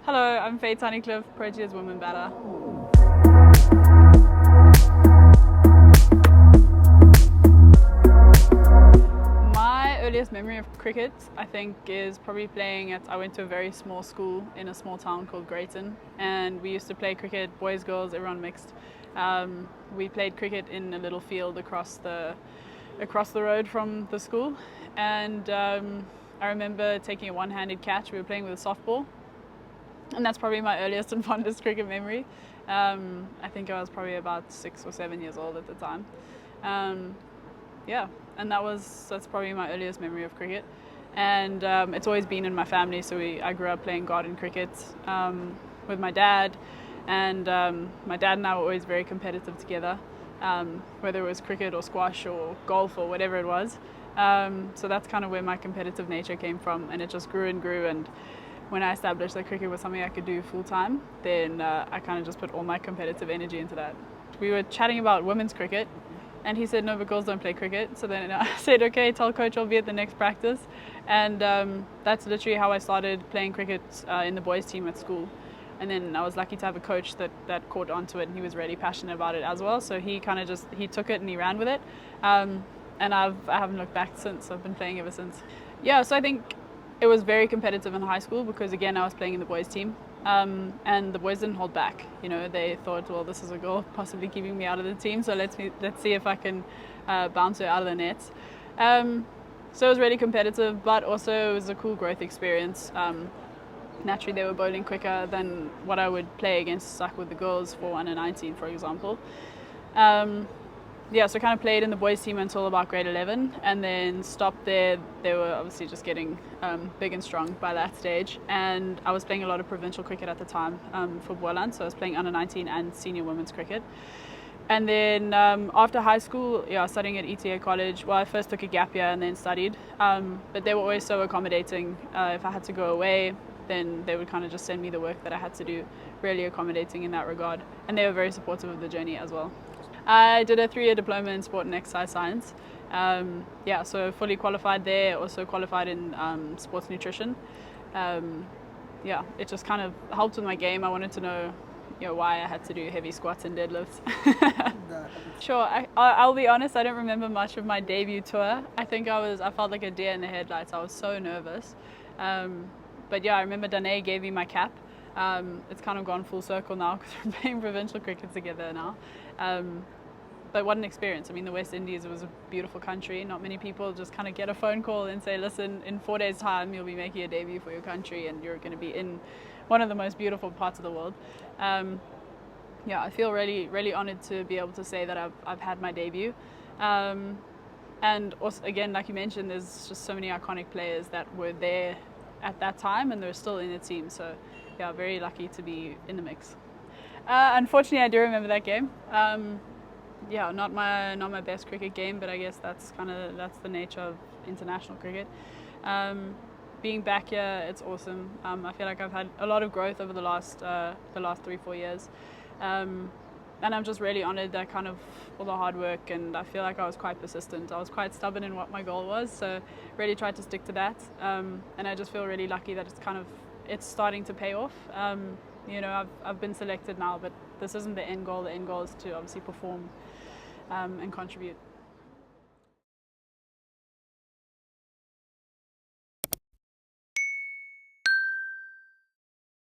Hello, I'm Faye Tunnicliffe, Proteas women batter. My earliest memory of cricket, I think, is probably I went to a very small school in a small town called Greyton, and we used to play cricket, boys, girls, everyone mixed. We played cricket in a little field across the road from the school, and I remember taking a one-handed catch. We were playing with a softball, and that's probably my earliest and fondest cricket memory. I think I was probably about 6 or 7 years old at the time. Yeah, and that's probably my earliest memory of cricket. And it's always been in my family, so I grew up playing garden cricket with my dad, and my dad and I were always very competitive together, whether it was cricket or squash or golf or whatever it was. So that's kind of where my competitive nature came from, and it just grew and grew. And when I established that cricket was something I could do full time, then I kind of just put all my competitive energy into that. We were chatting about women's cricket, and he said, no, but girls don't play cricket. So then I said, okay, tell coach I'll be at the next practice. And that's literally how I started playing cricket in the boys team at school. And then I was lucky to have a coach that caught onto it, and he was really passionate about it as well. So he kind of he took it and he ran with it. And I haven't looked back since. I've been playing ever since. Yeah, so I think it was very competitive in high school because, again, I was playing in the boys team. And the boys didn't hold back. You know, they thought, well, this is a girl possibly keeping me out of the team, so let's see if I can bounce her out of the nets. So it was really competitive, but also it was a cool growth experience. Naturally, they were bowling quicker than what I would play against, like with the girls for under 19, for example. Yeah, so I kind of played in the boys team until about grade 11, and then stopped there. They were obviously just getting big and strong by that stage, and I was playing a lot of provincial cricket at the time for Boland, so I was playing under 19 and senior women's cricket. And then after high school, studying at ETA College. Well, I first took a gap year and then studied, but they were always so accommodating. If I had to go away, then they would kind of just send me the work that I had to do, really accommodating in that regard, and they were very supportive of the journey as well. I did a 3-year diploma in sport and exercise science. So fully qualified there, also qualified in sports nutrition. It just kind of helped with my game. I wanted to know, why I had to do heavy squats and deadlifts. Sure, I'll be honest, I don't remember much of my debut tour. I think I felt like a deer in the headlights. I was so nervous. But yeah, I remember Danae gave me my cap. It's kind of gone full circle now because we're playing provincial cricket together now. But what an experience. I mean, the West Indies was a beautiful country. Not many people just kind of get a phone call and say, listen, in 4 days' time, you'll be making a debut for your country and you're going to be in one of the most beautiful parts of the world. I feel really, really honored to be able to say that I've had my debut. And also, again, like you mentioned, there's just so many iconic players that were there at that time and they're still in the team. So yeah, very lucky to be in the mix. Unfortunately, I do remember that game. Not my best cricket game, but I guess that's the nature of international cricket. Being back here, it's awesome. I feel like I've had a lot of growth over the last 3-4 years, and I'm just really honoured that kind of all the hard work, and I feel like I was quite persistent. I was quite stubborn in what my goal was, so really tried to stick to that. And I just feel really lucky that it's starting to pay off. I've been selected now, but this isn't the end goal. The end goal is to obviously perform and contribute.